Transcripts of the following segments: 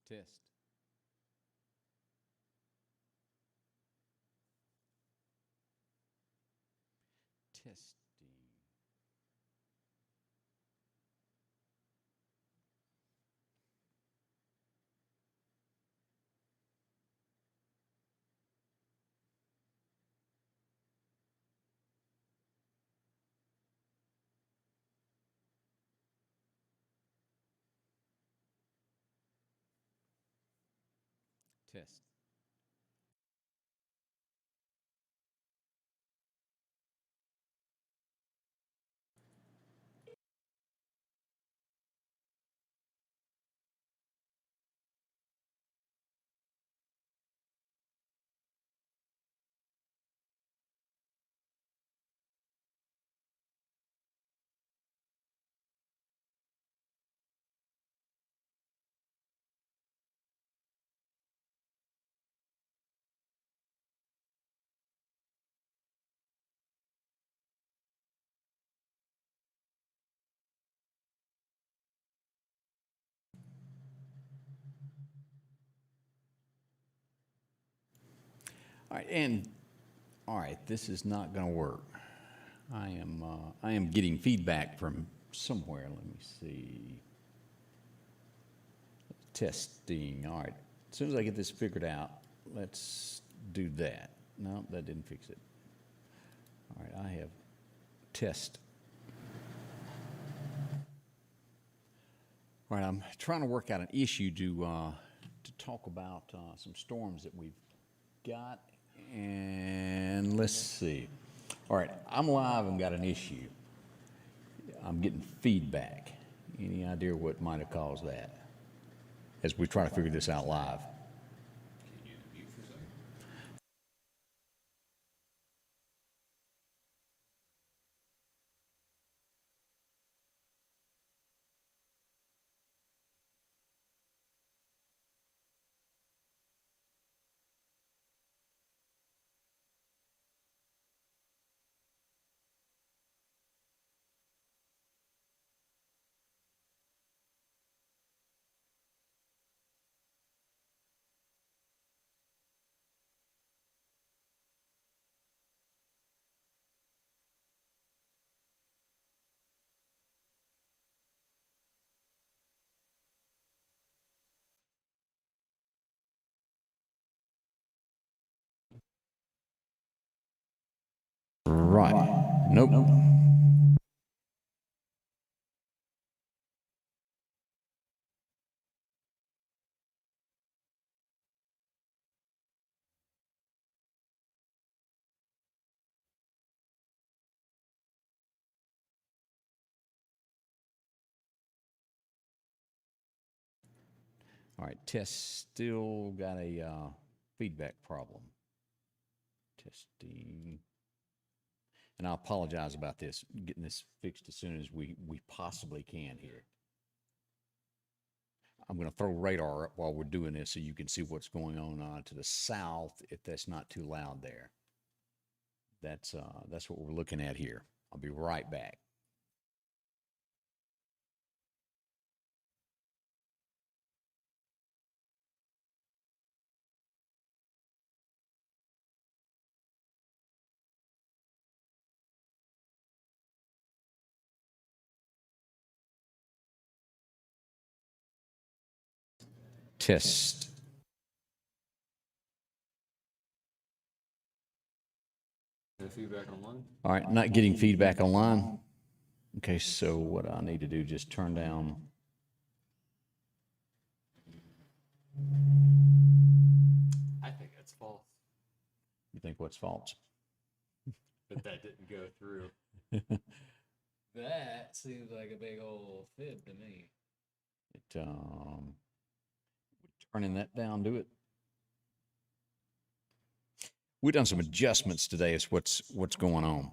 Test. Testing. Test. All right, and all right, this is not going to work. I am getting feedback from somewhere. Let me see. Testing. All right. As soon as I get this figured out, let's do that. No, that didn't fix it. All right, I have test. All right, I'm trying to work out an issue to talk about some storms that we've got, and let's see. All right, I'm live and got an issue. I'm getting feedback. Any idea what might have caused that? As we try to figure this out live. Right. Nope. All right, test still got a feedback problem. Testing. And I apologize about this, getting this fixed as soon as we possibly can here. I'm going to throw radar up while we're doing this so you can see what's going on to the south if that's not too loud there. That's what we're looking at here. I'll be right back. Test. Feedback online? All right, not getting feedback online. Okay, so what I need to do, just turn down. I think that's false, You think what's false? but that didn't go through. That seems like a big old fib to me. Turning that down, do it. We've done some adjustments today. Is what's going on.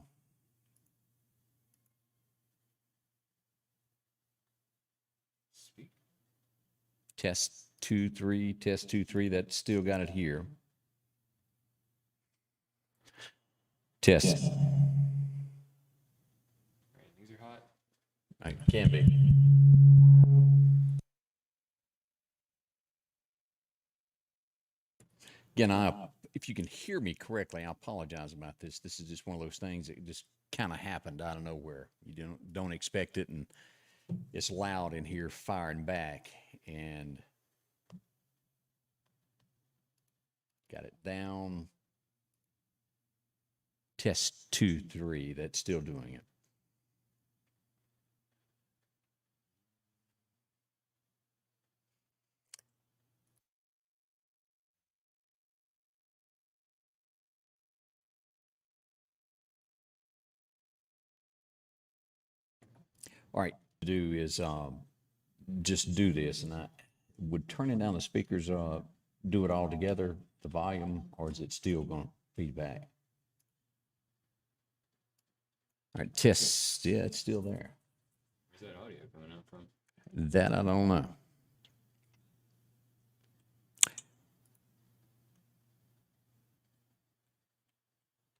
Speak. Test 2 3. Test 2 3. That still got it here. Test. Right, these are hot. I can be. Again, if you can hear me correctly, I apologize about this. This is just one of those things that just kind of happened out of nowhere. You don't expect it, and it's loud in here firing back, and got it down. Test 2, 3. That's still doing it. All right, to do is just do this, and I would turning down the speakers, do it all together, the volume, or is it still going to feedback? All right, test. Yeah, it's still there. Where's that audio coming out from? That I don't know.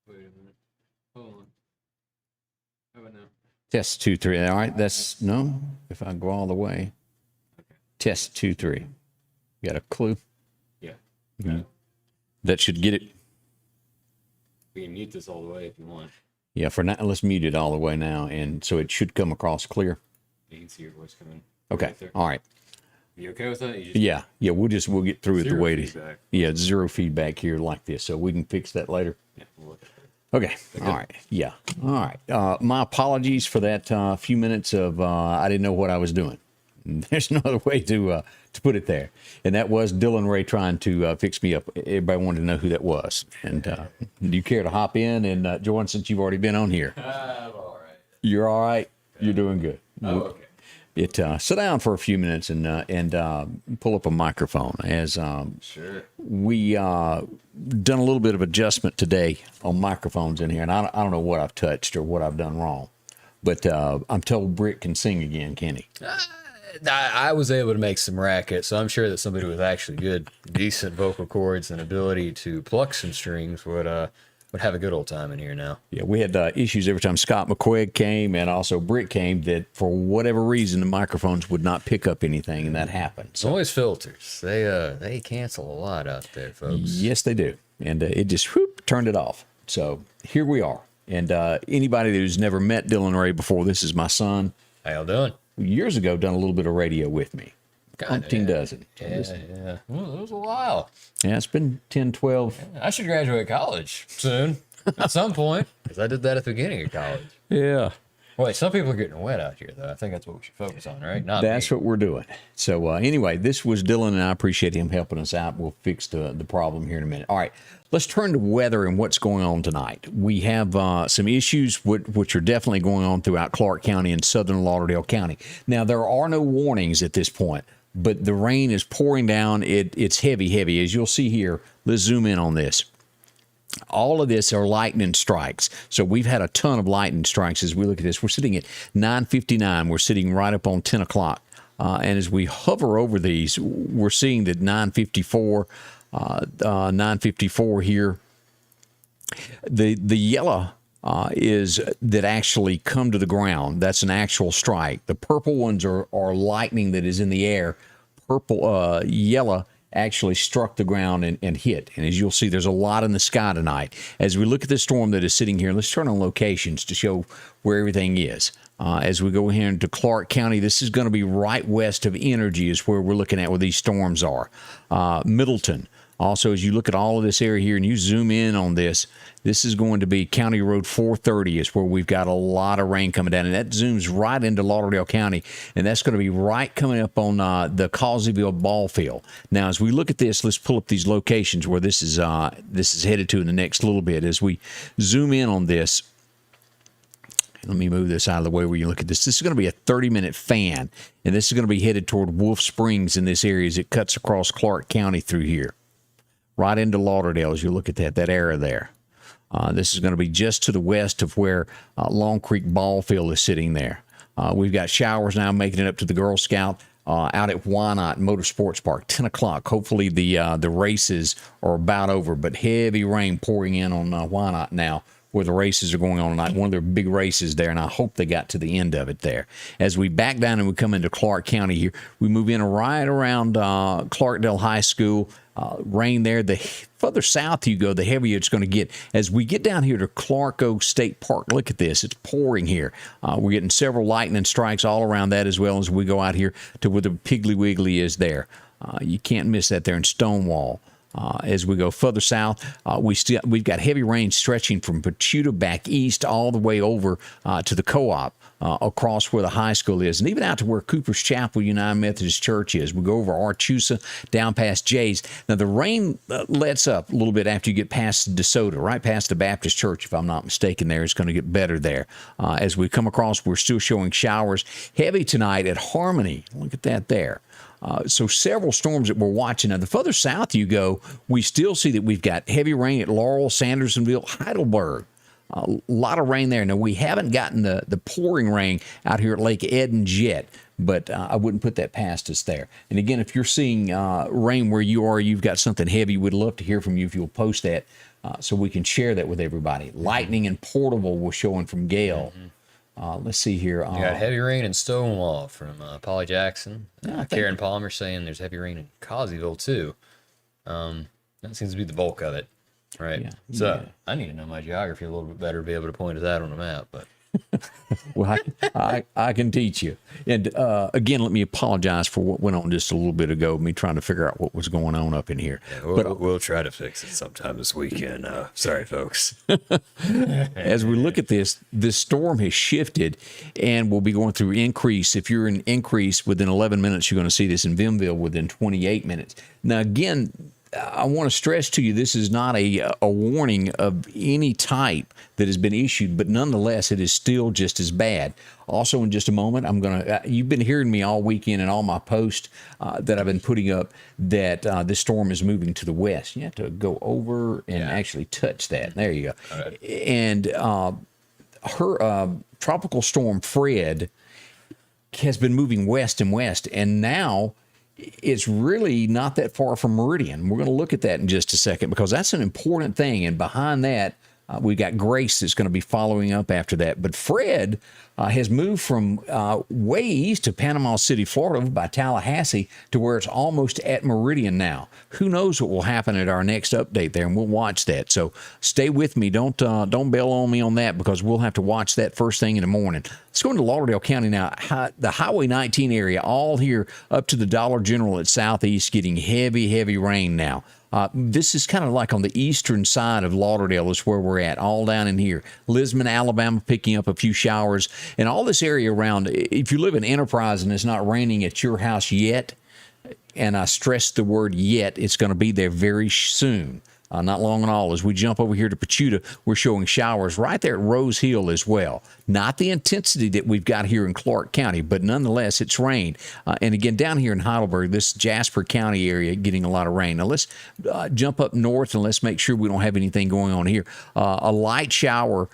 Wait a minute. Hold on. How about now? Test 2, 3. All right, that's no. If I go all the way, test 2, 3. You got a clue? Yeah. Mhm. That should get it. We can mute this all the way if you want. Yeah, for now, let's mute it all the way now, and so it should come across clear. You can see your voice coming. Okay, Right there. all right. You okay with that? You just Yeah, we'll get through it the Zero way it is. feedback. Yeah, zero feedback here like this, so we can fix that later. Yeah, we'll look at it. Okay. All right. Yeah. All right. My apologies for that few minutes of I didn't know what I was doing. There's no other way to put it there. And that was Dylan Ray trying to fix me up. Everybody wanted to know who that was. And do you care to hop in and join since you've already been on here? I'm all right. You're all right. You're doing good. Oh, okay. Sit down for a few minutes and pull up a microphone as Sure. we done a little bit of adjustment today on microphones in here, and I don't know what I've touched or what I've done wrong, but I'm told Britt can sing again, can he? I was able to make some racket, so I'm sure that somebody with actually good, decent vocal cords and ability to pluck some strings would have a good old time in here now. Yeah, we had issues every time Scott McQuaig came and also Britt came that for whatever reason the microphones would not pick up anything, and that happened. It's always filters. They cancel a lot out there, folks. Yes, they do, and it just turned it off. So here we are, and anybody who's never met Dylan Ray before, this is my son. How y'all doing? Years ago, done a little bit of radio with me. Umpteen dozen. Yeah. Well, it was a while. Yeah, it's been 10, 12. I should graduate college soon, at some point, because I did that at the beginning of college. Yeah. Wait, some people are getting wet out here, though. I think that's what we should focus on, right? Not That's me. what we're doing. So anyway, this was Dylan, and I appreciate him helping us out. We'll fix the problem here in a minute. All right, let's turn to weather and what's going on tonight. We have some issues which are definitely going on throughout Clarke County and southern Lauderdale County. Now, there are no warnings at this point, but the rain is pouring down. It's heavy. As you'll see here, let's zoom in on this. All of this are lightning strikes. So we've had a ton of lightning strikes as we look at this. We're sitting at 9:59. We're sitting right up on 10 o'clock. And as we hover over these, we're seeing that 9:54 here. The yellow is that actually come to the ground. That's an actual strike. The purple ones are lightning that is in the air. Yellow actually struck the ground and hit. And as you'll see, there's a lot in the sky tonight. As we look at the storm that is sitting here, let's turn on locations to show where everything is. As we go here into Clarke County, this is going to be right west of Energy is where we're looking at where these storms are. Middleton. Also, as you look at all of this area here and you zoom in on this, this is going to be County Road 430 is where we've got a lot of rain coming down. And that zooms right into Lauderdale County. And that's going to be right coming up on the Causeyville ball field. Now, as we look at this, let's pull up these locations where this is headed to in the next little bit. As we zoom in on this, let me move this out of the way where you look at this. This is going to be a 30-minute fan. And this is going to be headed toward Wolf Springs in this area as it cuts across Clarke County through here. Right into Lauderdale as you look at that area there. This is going to be just to the west of where Long Creek Ball Field is sitting there. We've got showers now making it up to the Girl Scout out at Wynot Motorsports Park, 10 o'clock. Hopefully the races are about over, but heavy rain pouring in on Wynot now where the races are going on tonight. One of their big races there, and I hope they got to the end of it there. As we back down and we come into Clarke County here, we move in right around Clarkedale High School, rain there. The further south you go, the heavier it's going to get. As we get down here to Clarke State Park, look at this. It's pouring here. We're getting several lightning strikes all around that, as well as we go out here to where the Piggly Wiggly is there. You can't miss that there in Stonewall. As we go further south, we've got heavy rain stretching from Pachuta back east all the way over to the co-op. Across where the high school is, and even out to where Cooper's Chapel United Methodist Church is. We go over Archusa, down past Jay's. Now, the rain lets up a little bit after you get past DeSoto, right past the Baptist Church, if I'm not mistaken there. It's going to get better there. As we come across, we're still showing showers. Heavy tonight at Harmony. Look at that there. So several storms that we're watching. Now, the further south you go, we still see that we've got heavy rain at Laurel, Sandersonville, Heidelberg. A lot of rain there. Now, we haven't gotten the pouring rain out here at Lake Edens yet, but I wouldn't put that past us there. And again, if you're seeing rain where you are, you've got something heavy, we'd love to hear from you if you'll post that so we can share that with everybody. Lightning and Portable was showing from Gale. Let's see here. You got heavy rain in Stonewall from Polly Jackson. Karen Palmer saying there's heavy rain in Causeyville, too. That seems to be the bulk of it. Right. Yeah. So I need to know my geography a little bit better to be able to point to that on the map. But well, I can teach you. And again, let me apologize for what went on just a little bit ago, me trying to figure out what was going on up in here. yeah, we'll try to fix it sometime this weekend. Sorry, folks. As we look at this storm has shifted and we'll be going through increase. If you're in increase within 11 minutes, you're going to see this in Vimville within 28 minutes. Now, again, I want to stress to you, this is not a warning of any type that has been issued, but nonetheless, it is still just as bad. Also, in just a moment, I'm going to, you've been hearing me all weekend and all my posts that I've been putting up that this storm is moving to the west. You have to go over and actually touch that. There you go. Right. And her tropical storm, Fred, has been moving west and west, and now it's really not that far from Meridian. We're going to look at that in just a second because that's an important thing. And behind that, we got Grace that's going to be following up after that. But Fred has moved from way east of Panama City, Florida, by Tallahassee to where it's almost at Meridian now. Who knows what will happen at our next update there, and we'll watch that. So stay with me. Don't bail on me on that because we'll have to watch that first thing in the morning. Let's go into Lauderdale County now. The Highway 19 area, all here up to the Dollar General at Southeast, getting heavy, heavy rain now. This is kind of like on the eastern side of Lauderdale is where we're at, all down in here. Lisbon, Alabama, picking up a few showers. And all this area around, if you live in Enterprise and it's not raining at your house yet, and I stress the word yet, it's going to be there very soon. Not long at all. As we jump over here to Pachuta, we're showing showers right there at Rose Hill as well. Not the intensity that we've got here in Clarke County, but nonetheless, it's rain. And again, down here in Heidelberg, this Jasper County area getting a lot of rain. Now, let's jump up north and let's make sure we don't have anything going on here. A light shower,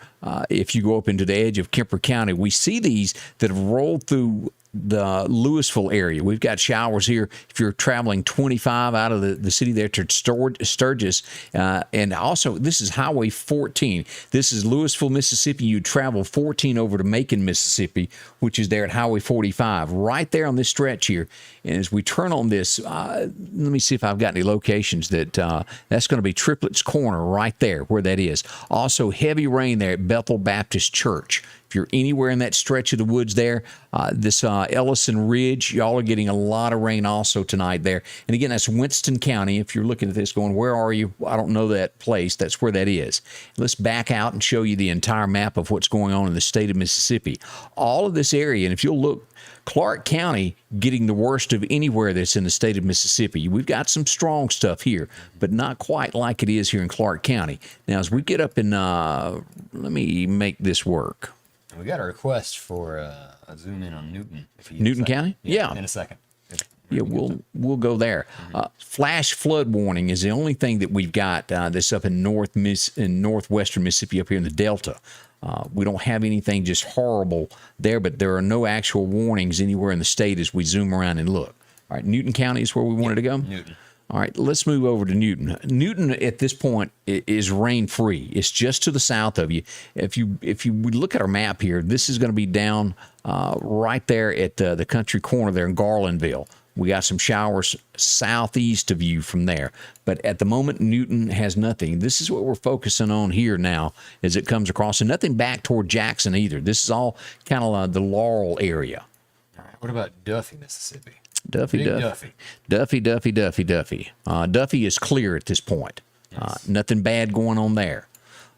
if you go up into the edge of Kemper County, we see these that have rolled through the Louisville area. We've got showers here if you're traveling 25 out of the city there to Sturgis. And also, this is Highway 14. This is Louisville, Mississippi. You travel 14 over to Macon, Mississippi, which is there at Highway 45, right there on this stretch here. And as we turn on this, let me see if I've got any locations that that's going to be Triplets Corner right there where that is. Also, heavy rain there at Bethel Baptist Church. If you're anywhere in that stretch of the woods there, this Ellison Ridge, y'all are getting a lot of rain also tonight there. And again, that's Winston County. If you're looking at this going, where are you? I don't know that place. That's where that is. Let's back out and show you the entire map of what's going on in the state of Mississippi. All of this area, and if you'll look, Clarke County getting the worst of anywhere that's in the state of Mississippi. We've got some strong stuff here, but not quite like it is here in Clarke County. Now, as we get up in, let me make this work. We got a request for a zoom in on Newton. Newton County? Yeah. In a second. Yeah, we'll go there. Flash flood warning is the only thing that we've got that's up in northwestern Mississippi up here in the Delta. We don't have anything just horrible there, but there are no actual warnings anywhere in the state as we zoom around and look. All right, Newton County is where we wanted to go? Newton. All right, let's move over to Newton. Newton at this point is rain-free. It's just to the south of you. If you look at our map here, this is going to be down right there at the country corner there in Garlandville. We got some showers southeast of you from there. But at the moment, Newton has nothing. This is what we're focusing on here now as it comes across. And nothing back toward Jackson either. This is all kind of the Laurel area. All right. What about Duffy, Mississippi? Duffy. Duffy is clear at this point. Yes. Nothing bad going on there.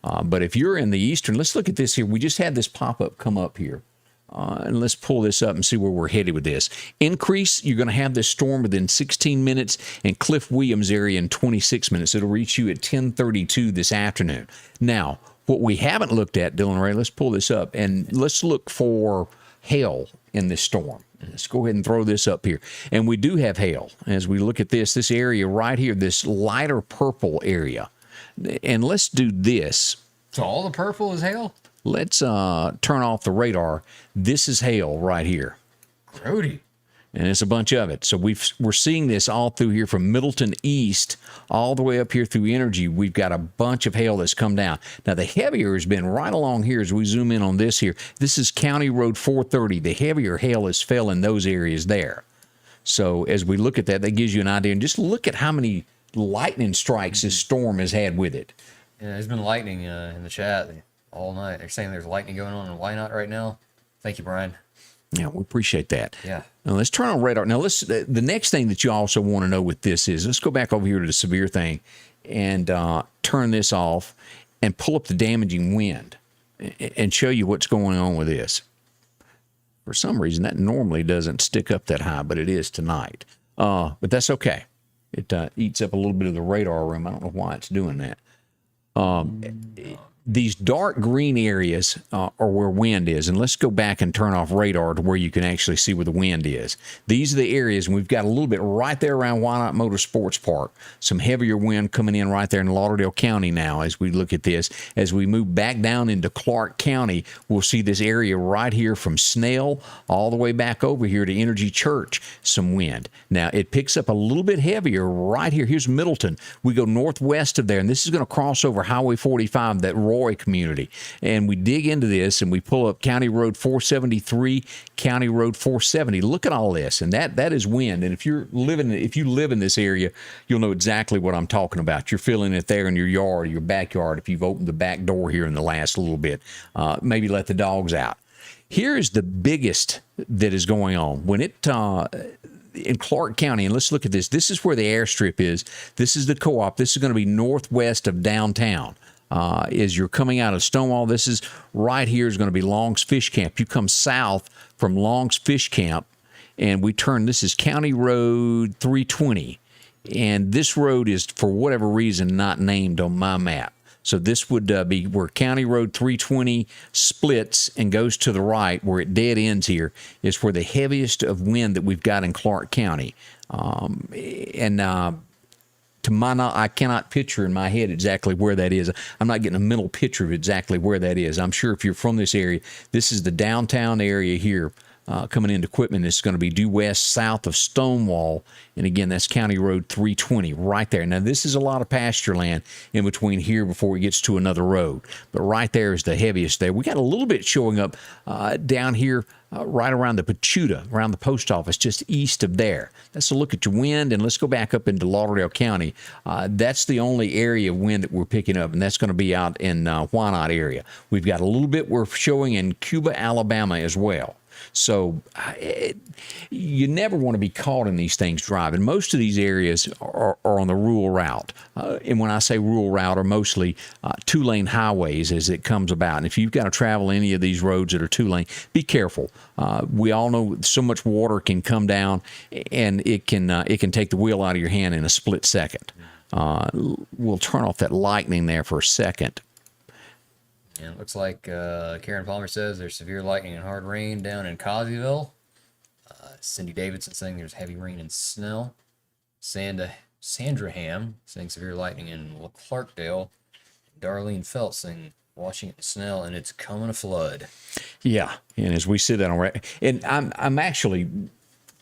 But if you're in the eastern, let's look at this here. We just had this pop-up come up here. And let's pull this up and see where we're headed with this. Increase, you're going to have this storm within 16 minutes and Cliff Williams area in 26 minutes. It'll reach you at 10:32 this afternoon. Now, what we haven't looked at, Dylan Ray, let's pull this up and let's look for hail in this storm. Let's go ahead and throw this up here. And we do have hail. As we look at this area right here, this lighter purple area. And let's do this. So all the purple is hail? Let's turn off the radar. This is hail right here. Grody. And it's a bunch of it. So we're seeing this all through here from Middleton East all the way up here through Energy. We've got a bunch of hail that's come down. Now, the heavier has been right along here as we zoom in on this here. This is County Road 430. The heavier hail has fell in those areas there. So as we look at that, that gives you an idea. And just look at how many lightning strikes this storm has had with it. Yeah, there's been lightning in the chat all night. They're saying there's lightning going on in Wynot right now. Thank you, Brian. Yeah, we appreciate that. Yeah. Now let's turn on radar. Now the next thing that you also want to know with this is, let's go back over here to the severe thing and turn this off and pull up the damaging wind and show you what's going on with this. For some reason, that normally doesn't stick up that high, but it is tonight. But that's okay. It eats up a little bit of the radar room. I don't know why it's doing that. These dark green areas are where wind is. And let's go back and turn off radar to where you can actually see where the wind is. These are the areas, and we've got a little bit right there around Wynot Motorsports Park. Some heavier wind coming in right there in Lauderdale County now as we look at this. As we move back down into Clarke County, we'll see this area right here from Snell all the way back over here to Energy Church, some wind. Now, it picks up a little bit heavier right here. Here's Middleton. We go northwest of there, and this is going to cross over Highway 45, that Roy community. And we dig into this and we pull up County Road 473, County Road 470. Look at all this. And that is wind. And if you live in this area, you'll know exactly what I'm talking about. You're feeling it there in your yard, your backyard, if you've opened the back door here in the last little bit. Maybe let the dogs out. Here is the biggest that is going on. When it in Clarke County, and let's look at this. This is where the airstrip is. This is the co-op. This is going to be northwest of downtown. As you're coming out of Stonewall, this is right here is going to be Long's Fish Camp. You come south from Long's Fish Camp, and we turn. This is County Road 320, and this road is, for whatever reason, not named on my map. So this would be where County Road 320 splits and goes to the right, where it dead ends here, is where the heaviest of wind that we've got in Clarke County. To my knowledge, I cannot picture in my head exactly where that is. I'm not getting a mental picture of exactly where that is. I'm sure if you're from this area, this is the downtown area here coming into Quitman. It's going to be due west south of Stonewall. And again, that's County Road 320 right there. Now, this is a lot of pasture land in between here before it gets to another road. But right there is the heaviest there. We got a little bit showing up down here right around the Pachuta, around the post office, just east of there. That's a look at your wind, and let's go back up into Lauderdale County. That's the only area of wind that we're picking up, and that's going to be out in Wynot area. We've got a little bit we're showing in Cuba, Alabama as well. So you never want to be caught in these things driving. Most of these areas are on the rural route. And when I say rural route, are mostly two-lane highways as it comes about. And if you've got to travel any of these roads that are two-lane, be careful. We all know so much water can come down, and it can take the wheel out of your hand in a split second. We'll turn off that lightning there for a second. And it looks like Karen Palmer says there's severe lightning and hard rain down in Causeyville. Cindy Davidson saying there's heavy rain in Snell. Sandra Ham saying severe lightning in Clarkedale. Darlene Felt saying Washington Snell, and it's coming a flood. Yeah, and as we see that on, and I'm actually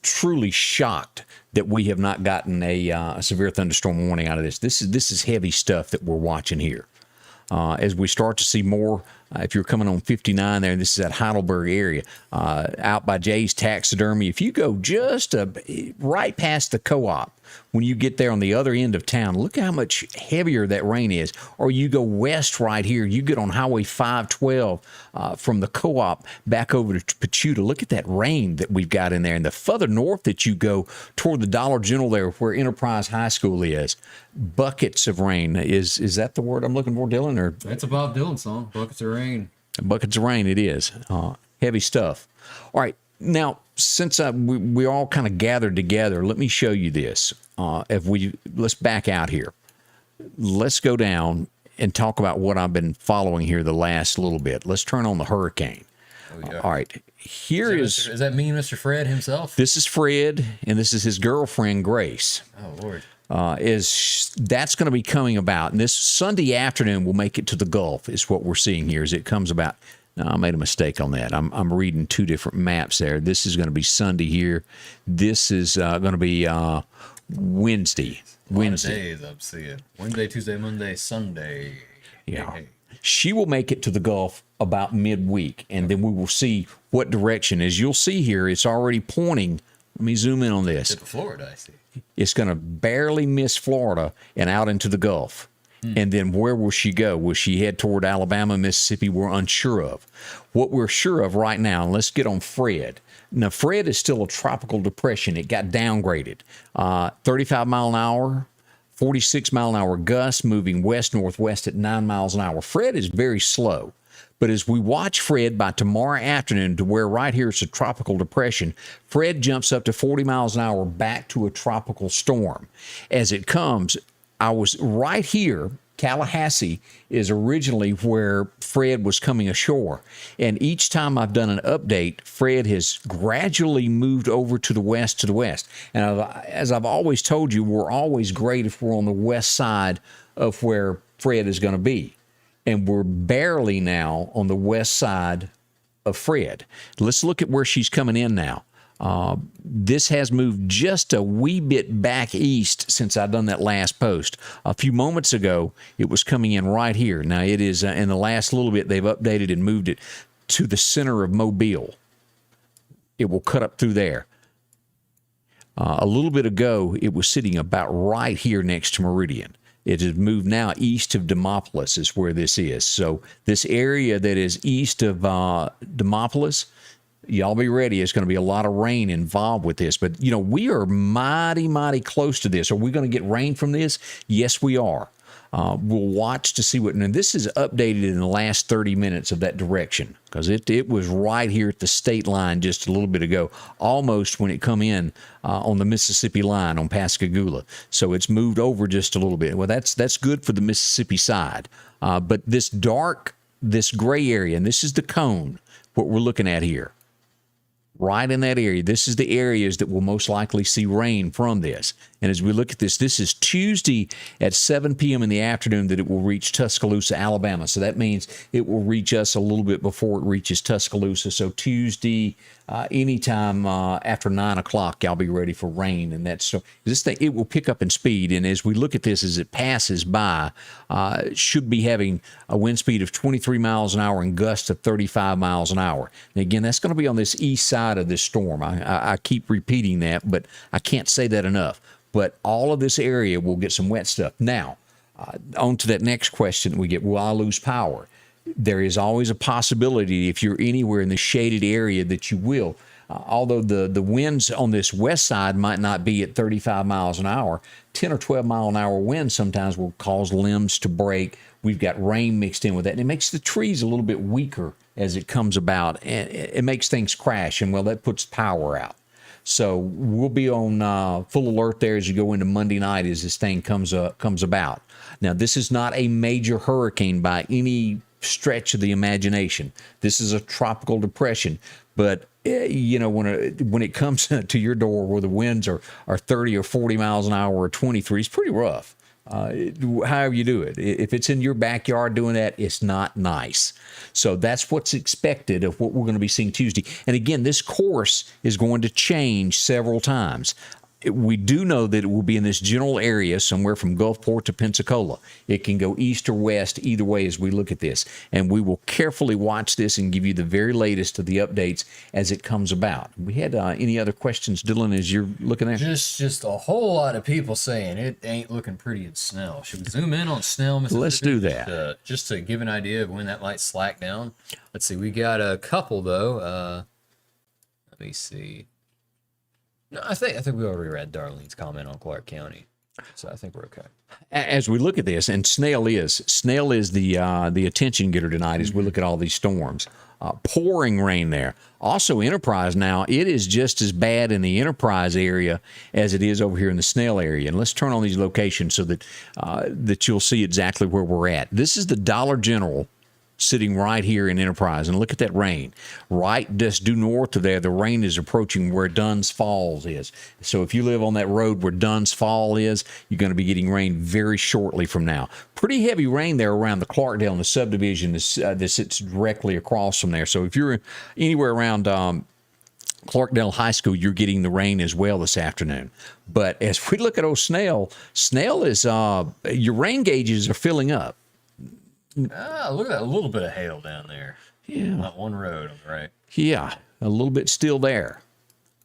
truly shocked that we have not gotten a severe thunderstorm warning out of this. This is heavy stuff that we're watching here. As we start to see more if you're coming on 59 there, this is that Heidelberg area, out by Jay's Taxidermy. If you go just right past the co-op, when you get there on the other end of town, look how much heavier that rain is. Or you go west right here, you get on Highway 512 from the co-op back over to Pachuta. Look at that rain that we've got in there. And the further north that you go toward the Dollar General there, where Enterprise High School is, buckets of rain. Is that the word I'm looking for, Dylan? Or That's a Bob Dylan song, Buckets of Rain. buckets of rain, it is. Heavy stuff. All right. Now, since we all kind of gathered together, let me show you this. Let's back out here. Let's go down and talk about what I've been following here the last little bit. Let's turn on the hurricane. Oh, yeah. All right. Here is Does that mean Mr. Fred himself? this is Fred, and this is his girlfriend, Grace. Oh, Lord. That's going to be coming about. And this Sunday afternoon will make it to the Gulf, is what we're seeing here as it comes about. No, I made a mistake on that. I'm reading two different maps there. This is going to be Sunday here. This is going to be Wednesday. Wednesday. Days I'm seeing. Wednesday, Tuesday, Monday, Sunday. Yeah. Hey. She will make it to the Gulf about midweek, and then we will see what direction. As you'll see here, it's already pointing. Let me zoom in on this. Tip of Florida, I see. It's going to barely miss Florida and out into the Gulf. And then where will she go? Will she head toward Alabama, Mississippi? We're unsure of. What we're sure of right now, and let's get on Fred. Now, Fred is still a tropical depression. It got downgraded. 35 mile an hour, 46 mile an hour gusts moving west-northwest at 9 miles an hour. Fred is very slow. But as we watch Fred by tomorrow afternoon to where right here it's a tropical depression, Fred jumps up to 40 miles an hour back to a tropical storm. As it comes, I was right here. Tallahassee is originally where Fred was coming ashore. And each time I've done an update, Fred has gradually moved over to the west. And as I've always told you, we're always great if we're on the west side of where Fred is going to be. And we're barely now on the west side of Fred. Let's look at where she's coming in now. This has moved just a wee bit back east since I've done that last post. A few moments ago, it was coming in right here. Now, it is in the last little bit, they've updated and moved it to the center of Mobile. It will cut up through there. A little bit ago, it was sitting about right here next to Meridian. It has moved now east of Demopolis is where this is. So this area that is east of Demopolis, y'all be ready. It's going to be a lot of rain involved with this. But, you know, we are mighty, mighty close to this. Are we going to get rain from this? Yes, we are. We'll watch to see what. And this is updated in the last 30 minutes of that direction because it was right here at the state line just a little bit ago, almost when it come in on the Mississippi line on Pascagoula. So it's moved over just a little bit. Well, that's good for the Mississippi side. But this gray area, and this is the cone, what we're looking at here. Right in that area. This is the areas that will most likely see rain from this. And as we look at this is Tuesday at 7 p.m. in the afternoon that it will reach Tuscaloosa, Alabama. So that means it will reach us a little bit before it reaches Tuscaloosa. So Tuesday, anytime after 9 o'clock, y'all be ready for rain. And that's so this thing, it will pick up in speed. And as we look at this, as it passes by, should be having a wind speed of 23 miles an hour and gusts of 35 miles an hour. And again, that's going to be on this east side of this storm. I keep repeating that, but I can't say that enough. But all of this area will get some wet stuff. Now, on to that next question that we get, will I lose power? There is always a possibility if you're anywhere in the shaded area that you will. Although the winds on this west side might not be at 35 miles an hour, 10 or 12 mile an hour winds sometimes will cause limbs to break. We've got rain mixed in with that, and it makes the trees a little bit weaker as it comes about, and it makes things crash, and well, that puts power out. So we'll be on full alert there as you go into Monday night as this thing comes about. Now, this is not a major hurricane by any stretch of the imagination. This is a tropical depression, but you know, when it comes to your door where the winds are 30 or 40 miles an hour or 23, it's pretty rough. However you do it. If it's in your backyard doing that, it's not nice. So that's what's expected of what we're going to be seeing Tuesday. And again, this course is going to change several times. we do know that it will be in this general area somewhere from Gulfport to Pensacola. It can go east or west either way as we look at this. And we will carefully watch this and give you the very latest of the updates as it comes about. We had any other questions, Dylan, as you're looking there? Just a whole lot of people saying it ain't looking pretty in Snell. Should we zoom in on Snell, Mississippi? Let's do that. Just to give an idea of when that might slack down. Let's see. We got a couple though. Let me see. No, I think we already read Darlene's comment on Clarke County, so I think we're okay. As we look at this, and Snell is the attention getter tonight as we look at all these storms. Pouring rain there. Also, Enterprise now, it is just as bad in the Enterprise area as it is over here in the Snell area. And let's turn on these locations so that you'll see exactly where we're at. This is the Dollar General sitting right here in Enterprise. And look at that rain. Right just due north of there, the rain is approaching where Dunn's Falls is. So if you live on that road where Dunn's Fall is, you're going to be getting rain very shortly from now. Pretty heavy rain there around the Clarkedale and the subdivision that sits directly across from there. So if you're anywhere around Clarkedale High School, you're getting the rain as well this afternoon. But as we look at old Snell is, your rain gauges are filling up. Look at that little bit of hail down there. Yeah. Not one road on the right. Yeah, a little bit still there.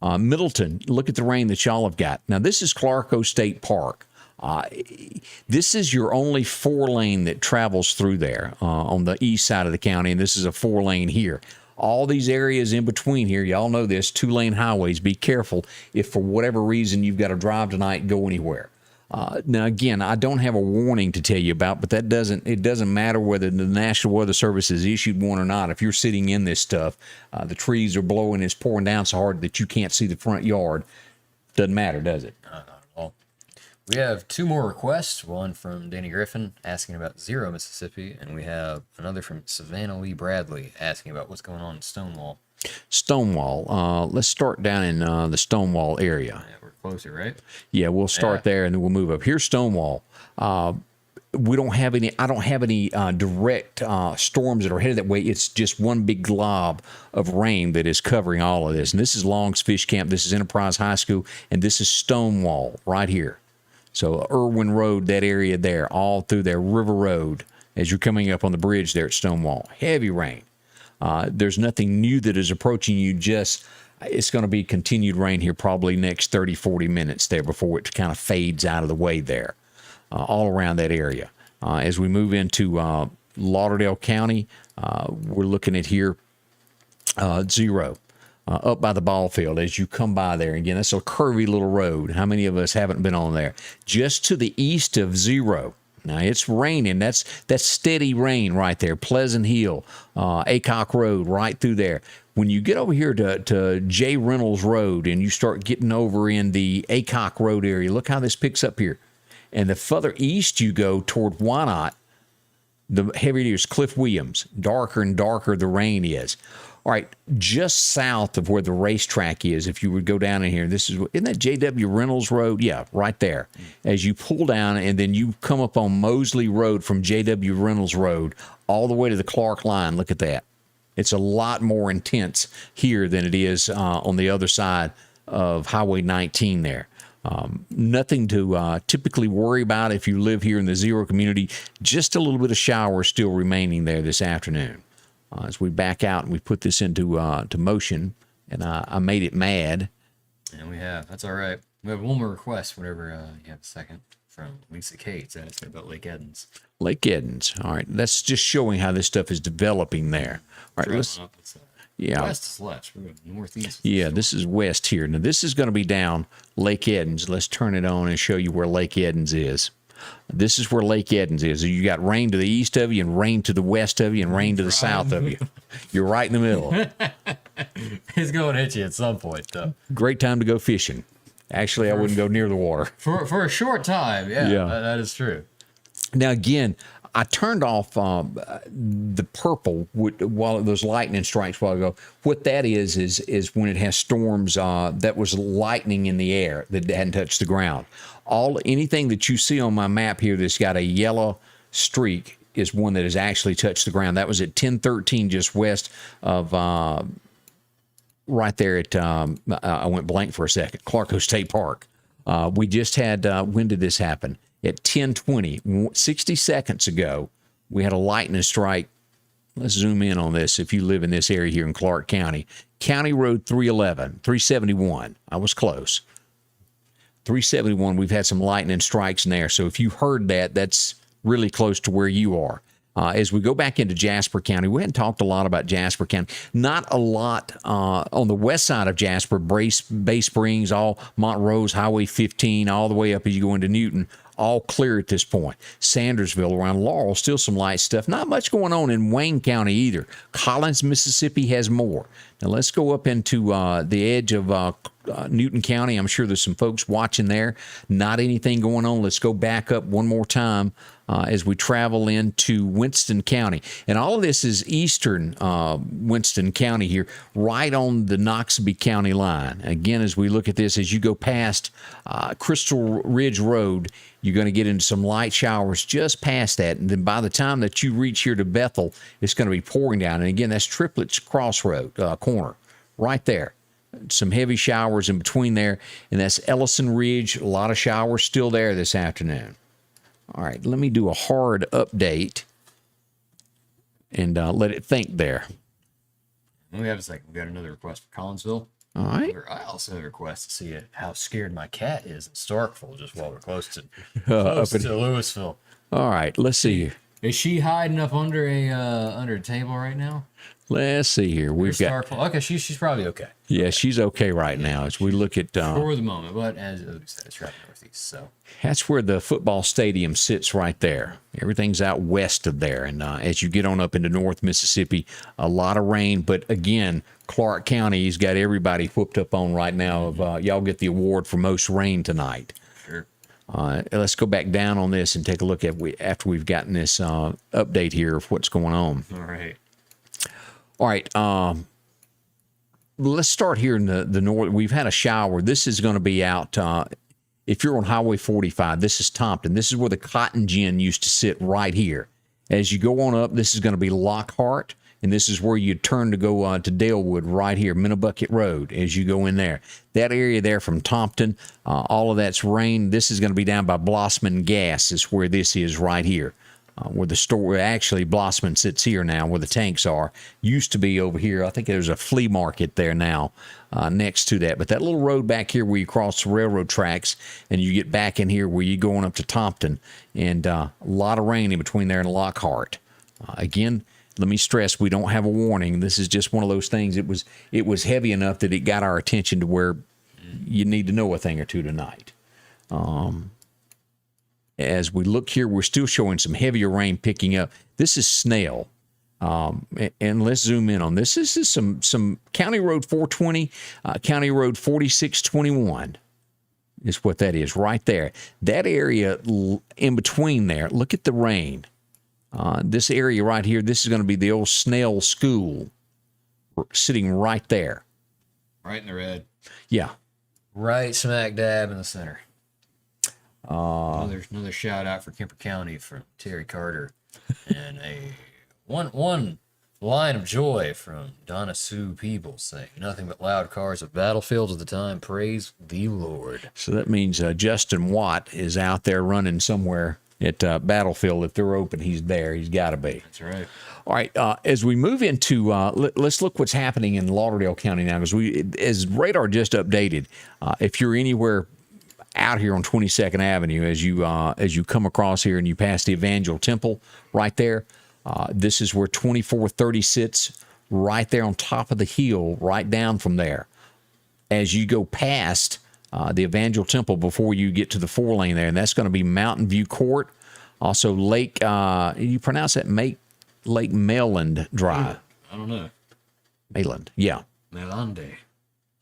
Middleton, look at the rain that y'all have got. Now, this is Clarke State Park. This is your only 4-lane that travels through there on the east side of the county, and this is a 4-lane here. All these areas in between here, y'all know this, 2-lane highways. Be careful if for whatever reason you've got to drive tonight and go anywhere. Now, again, I don't have a warning to tell you about, but it doesn't matter whether the National Weather Service has issued one or not. If you're sitting in this stuff, the trees are blowing, it's pouring down so hard that you can't see the front yard. Doesn't matter, does it? Not at all. We have 2 more requests. One from Danny Griffin asking about Zero, Mississippi, and we have another from Savannah Lee Bradley asking about what's going on in Stonewall. Stonewall. Let's start down in the Stonewall area. Yeah, we're closer, right? Yeah, we'll start there and then we'll move up. Here's Stonewall. We don't have any. I don't have any direct storms that are headed that way. It's just one big glob of rain that is covering all of this. And this is Long's Fish Camp. This is Enterprise High School, and this is Stonewall right here. So Irwin Road, that area there, all through there, River Road, as you're coming up on the bridge there at Stonewall. Heavy rain. There's nothing new that is approaching you. Just it's going to be continued rain here probably next 30, 40 minutes there before it kind of fades out of the way there, all around that area. As we move into Lauderdale County, we're looking at here Zero up by the ball field as you come by there. Again, that's a curvy little road. How many of us haven't been on there? Just to the east of Zero. Now, it's raining. That's steady rain right there. Pleasant Hill, Acock Road, right through there. When you get over here to J. Reynolds Road and you start getting over in the Acock Road area, look how this picks up here. And the further east you go toward Wyandotte, the heavier it is. Cliff Williams, darker and darker the rain is. All right, just south of where the racetrack is, if you would go down in here, isn't that J.W. Reynolds Road? Yeah, right there. As you pull down and then you come up on Mosley Road from J.W. Reynolds Road all the way to the Clarke line. Look at that. It's a lot more intense here than it is on the other side of Highway 19 there. Nothing to typically worry about if you live here in the Zero community. Just a little bit of shower still remaining there this afternoon. As we back out and we put this into to motion, and I made it mad. And we have. That's all right. We have one more request whenever you have a second from Lisa Cates asking about Lake Edens. Lake Edens. All right. That's just showing how this stuff is developing there. All right. Let's. Yeah. West is left. We're going northeast. Yeah, this is west here. Now, this is going to be down Lake Edens. Let's turn it on and show you where Lake Edens is. This is where Lake Edens is. You got rain to the east of you and rain to the west of you and rain to the south of you. You're right in the middle. It's going to hit you at some point, though. Great time to go fishing. Actually, I wouldn't go near the water. For a short time, yeah. That is true. Now, again, I turned off the purple while those lightning strikes a while ago. What that is when it has storms that was lightning in the air that hadn't touched the ground. Anything that you see on my map here that's got a yellow streak is one that has actually touched the ground. That was at 1013 just west of right there at I went blank for a second, Clarke State Park. We just had, when did this happen? At 10:20, 60 seconds ago, we had a lightning strike. Let's zoom in on this if you live in this area here in Clarke County. County Road 371. I was close. 371, we've had some lightning strikes in there. So if you heard that, that's really close to where you are. As we go back into Jasper County, we hadn't talked a lot about Jasper County. Not a lot on the west side of Jasper, Bay Springs, all Montrose, Highway 15, all the way up as you go into Newton, all clear at this point. Sandersville around Laurel, still some light stuff. Not much going on in Wayne County either. Collins, Mississippi has more. Now let's go up into the edge of Newton County. I'm sure there's some folks watching there. Not anything going on. Let's go back up one more time as we travel into Winston County. And all of this is eastern Winston County here, right on the Noxubee County line. Again, as we look at this, as you go past Crystal Ridge Road, you're going to get into some light showers just past that. And then by the time that you reach here to Bethel, it's going to be pouring down. And again, that's Triplets Crossroad corner right there. Some heavy showers in between there. And that's Ellison Ridge. A lot of showers still there this afternoon. All right, let me do a hard update and let it think there. We have a second. We got another request for Collinsville. All right. I also have a request to see how scared my cat is in Starkville, just while we're close to Louisville. All right, let's see here. Is she hiding up under a table right now? Let's see here. We've got Starkville. Okay, she's probably okay. Yeah, she's okay right now as we look at for the moment, but as we said, it's right northeast. So that's where the football stadium sits right there. Everything's out west of there. And as you get on up into North Mississippi, a lot of rain. But again, Clarke County's got everybody whooped up on right now of y'all get the award for most rain tonight. Sure. Let's go back down on this and take a look at after we've gotten this update here of what's going on. All right. All right. Let's start here in the north. We've had a shower. This is going to be out. If you're on Highway 45, this is Tompton. This is where the cotton gin used to sit right here. As you go on up, this is going to be Lockhart, and this is where you turn to go to Dalewood right here, Minnebucket Road, as you go in there. That area there from Tompton, all of that's rain. This is going to be down by Blossman Gas is where this is right here. Where the store, actually Blossman sits here now, where the tanks are. Used to be over here. I think there's a flea market there now next to that. But that little road back here where you cross the railroad tracks and you get back in here where you're going up to Tompton. And a lot of rain in between there and Lockhart. Again, let me stress, we don't have a warning. This is just one of those things. It was heavy enough that it got our attention to where you need to know a thing or two tonight. As we look here, we're still showing some heavier rain picking up. This is Snell. And let's zoom in on this. This is some County Road 420, County Road 4621 is what that is right there. That area in between there, look at the rain. This area right here, this is going to be the old Snell School sitting right there. Right in the red. Yeah. Right smack dab in the center. Another shout out for Kemper County from Terry Carter, and a one line of joy from Donna Sue Peebles saying, "Nothing but loud cars of battlefields at the time. Praise the Lord." So that means Justin Watt is out there running somewhere at Battlefield. If they're open, he's there. He's got to be. That's right. All right. As we move into, let's look what's happening in Lauderdale County now, because as radar just updated, if you're anywhere out here on 22nd Avenue, as you come across here and you pass the Evangel Temple right there, this is where 2430 sits, right there on top of the hill, right down from there. As you go past the Evangel Temple before you get to the 4-lane there, and that's going to be Mountain View Court, also Lake. You pronounce that Lake Mayland Drive? I don't know. Mayland, yeah. Melande.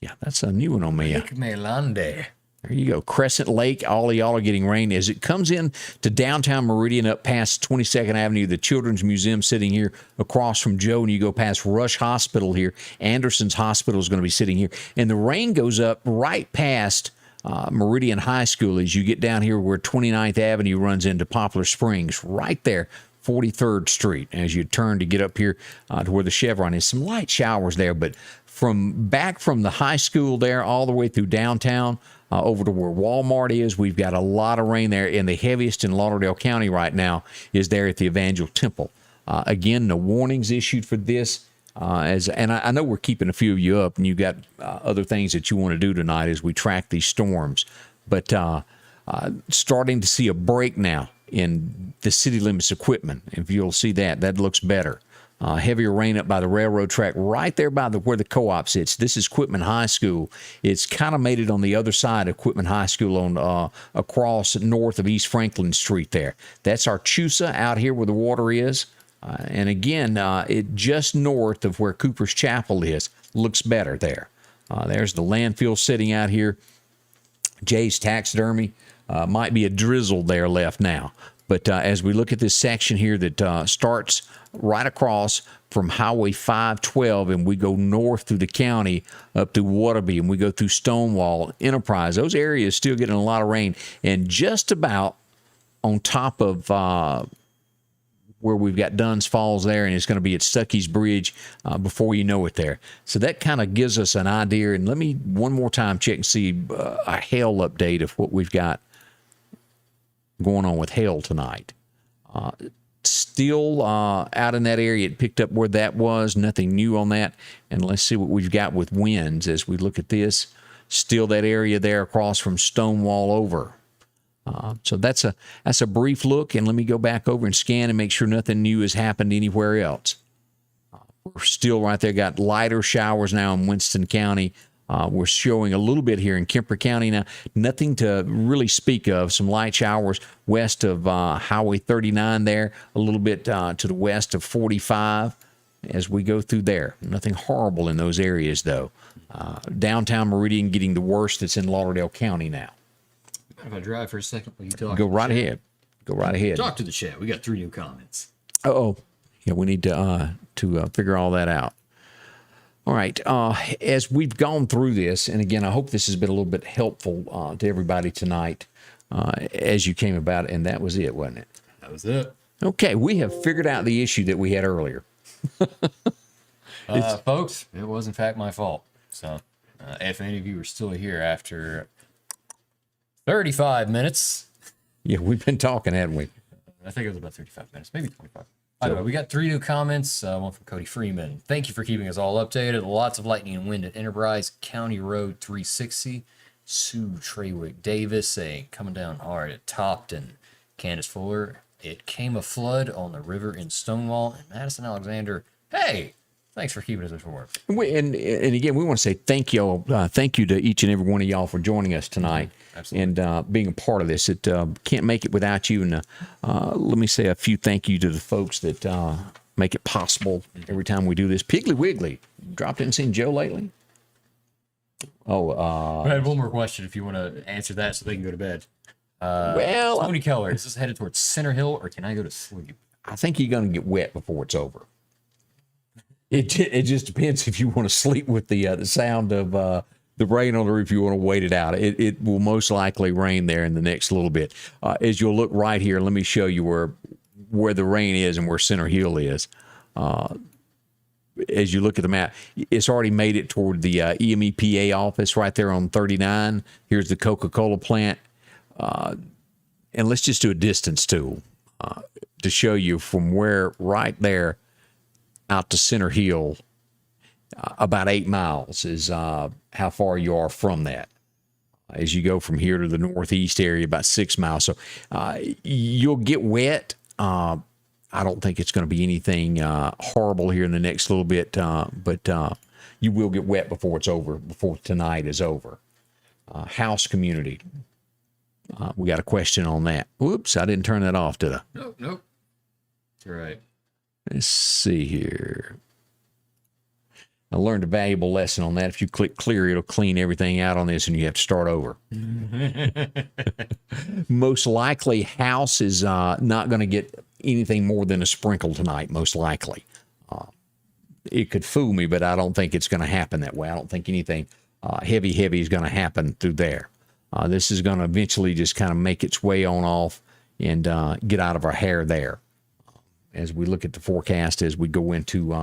Yeah, that's a new one on me. Lake Melande. There you go. Crescent Lake, all of y'all are getting rain. As it comes in to downtown Meridian up past 22nd Avenue, the Children's Museum sitting here across from Joe, and you go past Rush Hospital here. Anderson's Hospital is going to be sitting here. And the rain goes up right past Meridian High School as you get down here where 29th Avenue runs into Poplar Springs. Right there, 43rd Street as you turn to get up here to where the Chevron is. Some light showers there, but from the high school there all the way through downtown over to where Walmart is, we've got a lot of rain there, and the heaviest in Lauderdale County right now is there at the Evangel Temple. Again, no warnings issued for this. And I know we're keeping a few of you up, and you got other things that you want to do tonight as we track these storms. But starting to see a break now in the city limits equipment. If you'll see that looks better. Heavier rain up by the railroad track, right there by where the co-op sits. This is Quitman High School. It's kind of made it on the other side of Quitman High School on across north of East Franklin Street there. That's our Chusa out here where the water is. And again, it just north of where Cooper's Chapel is, looks better there. There's the landfill sitting out here. Jay's Taxidermy. Might be a drizzle there left now. But as we look at this section here that starts right across from Highway 512 and we go north through the county up to Waterby and we go through Stonewall, Enterprise, those areas still getting a lot of rain. And just about on top of where we've got Dunn's Falls there, and it's going to be at Stuckey's Bridge before you know it there. So that kind of gives us an idea. And let me one more time check and see a hail update of what we've got going on with hail tonight. Still out in that area. It picked up where that was. Nothing new on that. And let's see what we've got with winds as we look at this. Still that area there across from Stonewall over. So that's a brief look, and let me go back over and scan and make sure nothing new has happened anywhere else. We're still right there, got lighter showers now in Winston County. We're showing a little bit here in Kemper County now. Nothing to really speak of. Some light showers west of Highway 39 there, a little bit to the west of 45 as we go through there. Nothing horrible in those areas, though. Downtown Meridian getting the worst that's in Lauderdale County now. If I drive for a second, will you talk? Go right ahead. Go right ahead. Talk to the chat. We got 3 new comments. Oh, yeah, we need to figure all that out. All right, as we've gone through this, and again, I hope this has been a little bit helpful to everybody tonight as you came about, and that was it, wasn't it? That was it. Okay, we have figured out the issue that we had earlier. Folks, it was in fact my fault. So if any of you are still here after 35 minutes. Yeah, we've been talking, haven't we? I think it was about 35 minutes, maybe 25. I don't know. We got 3 new comments. One from Cody Freeman. Thank you for keeping us all updated. Lots of lightning and wind at Enterprise, County Road 360. Sue Treywick Davis saying, coming down hard at Topton. Candace Fuller, it came a flood on the river in Stonewall. And Madison Alexander, hey, thanks for keeping us informed. And again, we want to say thank you to each and every one of y'all for joining us tonight. Absolutely. And being a part of this. It can't make it without you. And let me say a few thank you to the folks that make it possible every time we do this. Piggly Wiggly, dropped in and seen Joe lately? I had one more question if you want to answer that so they can go to bed. Well, Tony Keller, is this headed towards Center Hill or can I go to sleep? I think you're going to get wet before it's over. It just depends if you want to sleep with the sound of the rain on the roof. You want to wait it out. It will most likely rain there in the next little bit. As you'll look right here, let me show you where the rain is and where Center Hill is. As you look at the map, it's already made it toward the EMEPA office right there on 39. Here's the Coca-Cola plant. And let's just do a distance tool to show you from where right there out to Center Hill, about 8 miles is how far you are from that. As you go from here to the northeast area, about 6 miles. So you'll get wet. I don't think it's going to be anything horrible here in the next little bit, but you will get wet before it's over, before tonight is over. House community. We got a question on that. Whoops, I didn't turn that off, did I? Nope. You're right. Let's see here. I learned a valuable lesson on that. If you click clear, it'll clean everything out on this and you have to start over. Most likely, house is not going to get anything more than a sprinkle tonight, most likely. It could fool me, but I don't think it's going to happen that way. I don't think anything heavy is going to happen through there. This is going to eventually just kind of make its way on off and get out of our hair there. as we look at the forecast as we go into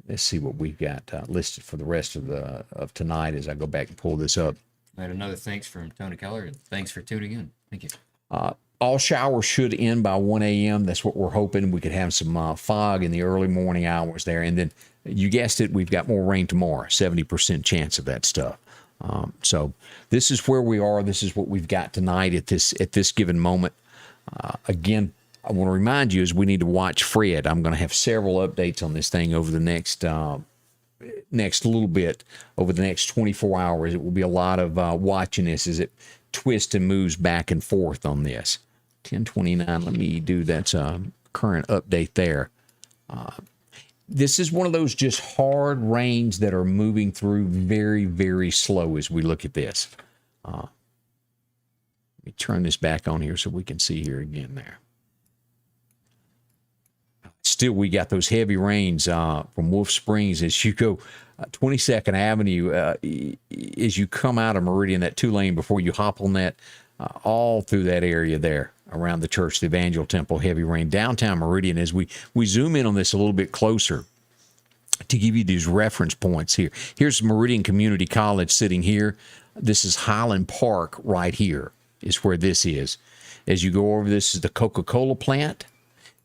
let's see what we've got listed for the rest of tonight as I go back and pull this up. I had another thanks from Tony Keller, and thanks for tuning in. Thank you. All showers should end by 1 a.m. That's what we're hoping. We could have some fog in the early morning hours there. And then you guessed it, we've got more rain tomorrow, 70% chance of that stuff. So this is where we are. This is what we've got tonight at this given moment. Again, I want to remind you is we need to watch Fred. I'm going to have several updates on this thing over the next little bit, over the next 24 hours. It will be a lot of watching this as it twists and moves back and forth on this. 1029, let me do that's a current update there. This is one of those just hard rains that are moving through very, very slow as we look at this. Let me turn this back on here so we can see here again there. Still, we got those heavy rains from Wolf Springs as you go 22nd Avenue, as you come out of Meridian, that 2-lane before you hop on that, all through that area there around the church, the Evangel Temple, heavy rain. Downtown Meridian, as we zoom in on this a little bit closer to give you these reference points here. Here's Meridian Community College sitting here. This is Highland Park right here is where this is. As you go over, this is the Coca-Cola plant.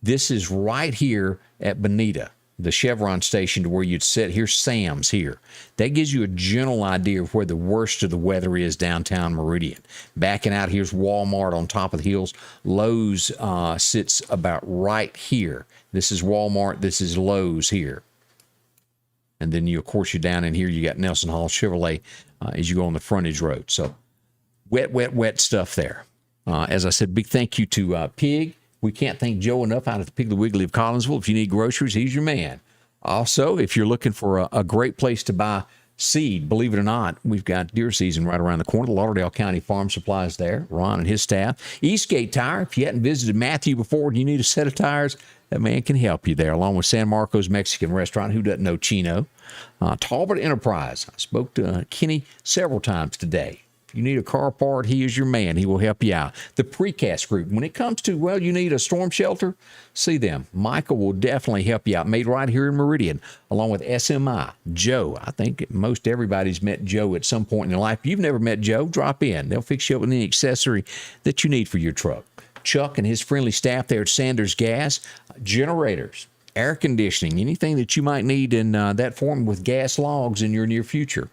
This is right here at Bonita, the Chevron station to where you'd sit. Here's Sam's here. That gives you a general idea of where the worst of the weather is downtown Meridian. Backing out, here's Walmart on top of the hills. Lowe's sits about right here. This is Walmart. This is Lowe's here. And then, of course, you're down in here. You got Nelson Hall Chevrolet as you go on the frontage road. So wet stuff there. As I said, big thank you to Pig. We can't thank Joe enough out at the Piggly Wiggly of Collinsville. If you need groceries, he's your man. Also, if you're looking for a great place to buy seed, believe it or not, we've got deer season right around the corner. Lauderdale County Farm Supplies there, Ron and his staff. Eastgate Tire, if you hadn't visited Matthew before and you need a set of tires, that man can help you there, along with San Marcos Mexican Restaurant. Who doesn't know Chino? Talbot Enterprise. I spoke to Kenny several times today. You need a car part, he is your man. He will help you out. The Precast Group, when it comes to, well, you need a storm shelter, see them. Michael will definitely help you out. Made right here in Meridian, along with SMI. Joe, I think most everybody's met Joe at some point in their life. If you've never met Joe, drop in. They'll fix you up with any accessory that you need for your truck. Chuck and his friendly staff there at Sanders Gas, generators, air conditioning, anything that you might need in that form with gas logs in your near future.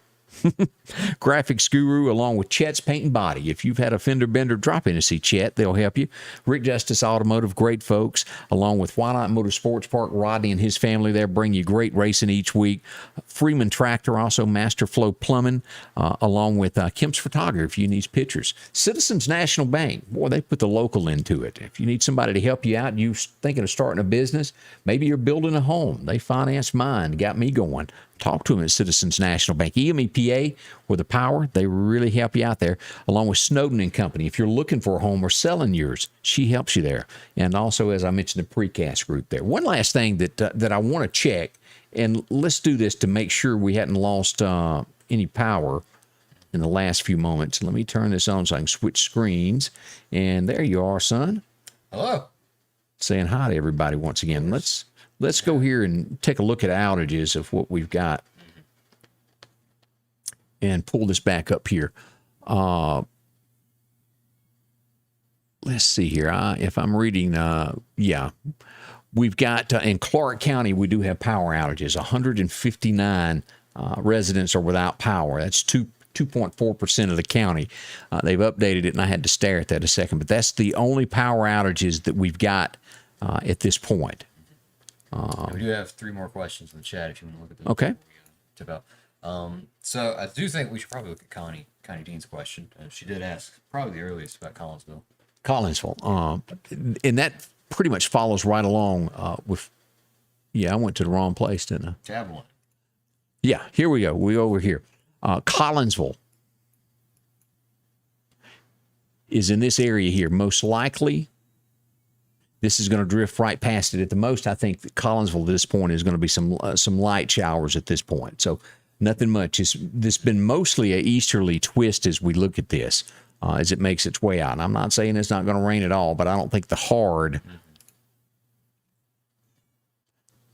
Graphics Guru, along with Chet's Paint and Body. If you've had a fender bender, drop in to see Chet. They'll help you. Rick Justice Automotive, great folks, along with Why Not Motorsports Park. Rodney and his family there bring you great racing each week. Freeman Tractor, also Master Flow Plumbing, along with Kemp's Photography if you need pictures. Citizens National Bank, boy, they put the local into it. If you need somebody to help you out, you thinking of starting a business, maybe you're building a home. They financed mine, got me going. Talk to them at Citizens National Bank. EMEPA, with the power, they really help you out there, along with Snowden and Company. If you're looking for a home or selling yours, she helps you there. And also, as I mentioned, the Precast Group there. One last thing that I want to check, and let's do this to make sure we hadn't lost any power in the last few moments. Let me turn this on so I can switch screens. And there you are, son. Hello. Saying hi to everybody once again. Let's go here and take a look at outages of what we've got and pull this back up here. Let's see here. If I'm reading, yeah, we've got in Clarke County, we do have power outages. 159 residents are without power. That's 2.4% of the county. They've updated it, and I had to stare at that a second. But that's the only power outages that we've got at this point. We do have 3 more questions in the chat if you want to look at them. Okay. Tip out. So I do think we should probably look at Connie Dean's question. She did ask probably the earliest about Collinsville. And that pretty much follows right along with, I went to the wrong place, didn't I? Tab 1. Yeah, here we go. We over here. Collinsville is in this area here. Most likely, this is going to drift right past it. At the most, I think that Collinsville at this point is going to be some light showers at this point. So nothing much. This has been mostly a easterly twist as we look at this, as it makes its way out. And I'm not saying it's not going to rain at all, but I don't think the hard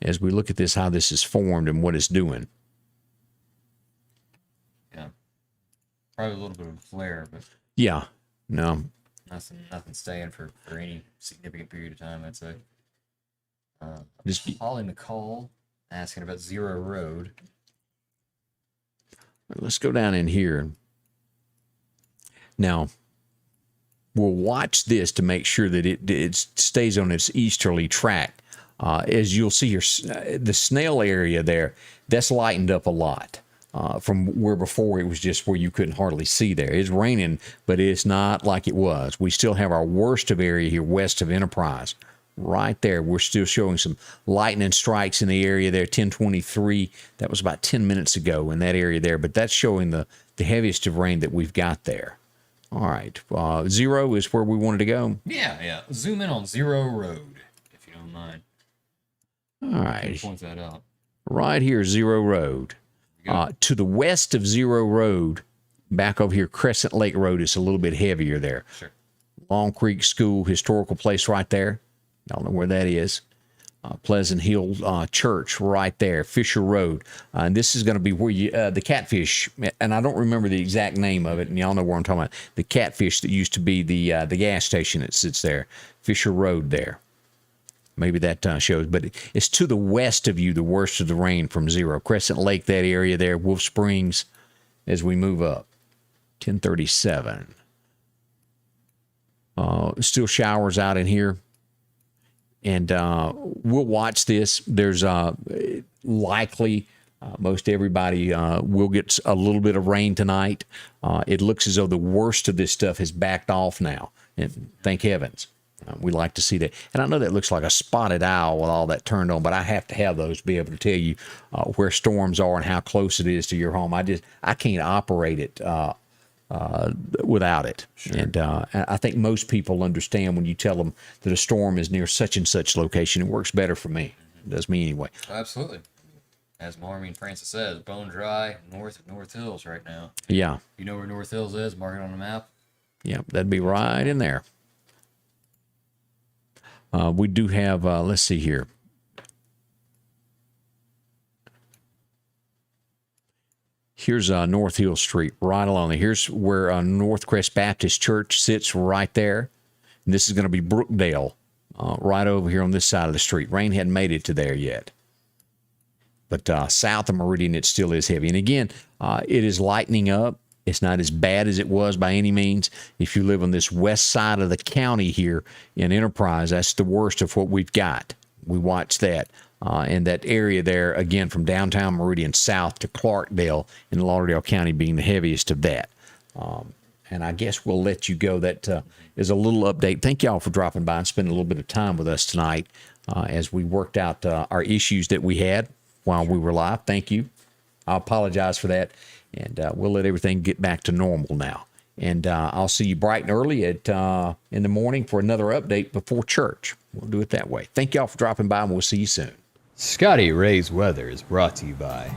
as we look at this, how this is formed and what it's doing. Yeah. Probably a little bit of a flare, but Yeah, no, nothing staying for any significant period of time, I'd say. Just- Holly McCall asking about Zero Road. let's go down in here. Now, we'll watch this to make sure that it stays on its easterly track. As you'll see here, the snail area there, that's lightened up a lot from where before it was just where you couldn't hardly see there. It's raining, but it's not like it was. We still have our worst of area here west of Enterprise. Right there, we're still showing some lightning strikes in the area there, 1023. That was about 10 minutes ago in that area there, but that's showing the heaviest of rain that we've got there. All right, 0 is where we wanted to go. Yeah. Zoom in on Zero Road, if you don't mind. All right, Point that out. right here, 0 Road. To the west of 0 Road, back over here, Crescent Lake Road is a little bit heavier there. Sure. Long Creek School, historical place right there. Y'all know where that is. Pleasant Hill Church right there, Fisher Road. And this is going to be where you, the catfish, and I don't remember the exact name of it, and y'all know where I'm talking about. The catfish that used to be the gas station that sits there, Fisher Road there. Maybe that shows, but it's to the west of you, the worst of the rain from 0. Crescent Lake, that area there, Wolf Springs, as we move up. 1037. Still showers out in here. And we'll watch this. There's likely most everybody will get a little bit of rain tonight. It looks as though the worst of this stuff has backed off now. And thank heavens. We like to see that. And I know that looks like a spotted owl with all that turned on, but I have to have those to be able to tell you where storms are and how close it is to your home. I can't operate it without it. Sure. And I think most people understand when you tell them that a storm is near such and such location. It works better for me. It does me anyway. Absolutely. As Maureen Francis says, bone dry north of North Hills right now. Yeah. You know where North Hills is? Mark it on the map. Yeah, that'd be right in there. We do have, let's see here. Here's North Hill Street, right along there. Here's where Northcrest Baptist Church sits right there. And this is going to be Brookdale, right over here on this side of the street. Rain hadn't made it to there yet. But south of Meridian, it still is heavy. And again, it is lightening up. It's not as bad as it was by any means. If you live on this west side of the county here in Enterprise, that's the worst of what we've got. We watch that. And that area there, again, from downtown Meridian south to Clarkedale in Lauderdale County being the heaviest of that. And I guess we'll let you go. That is a little update. Thank y'all for dropping by and spending a little bit of time with us tonight as we worked out our issues that we had while we were live. Thank you. I apologize for that. And we'll let everything get back to normal now. And I'll see you bright and early in the morning for another update before church. We'll do it that way. Thank y'all for dropping by, and we'll see you soon. Scotty Ray's Weather is brought to you by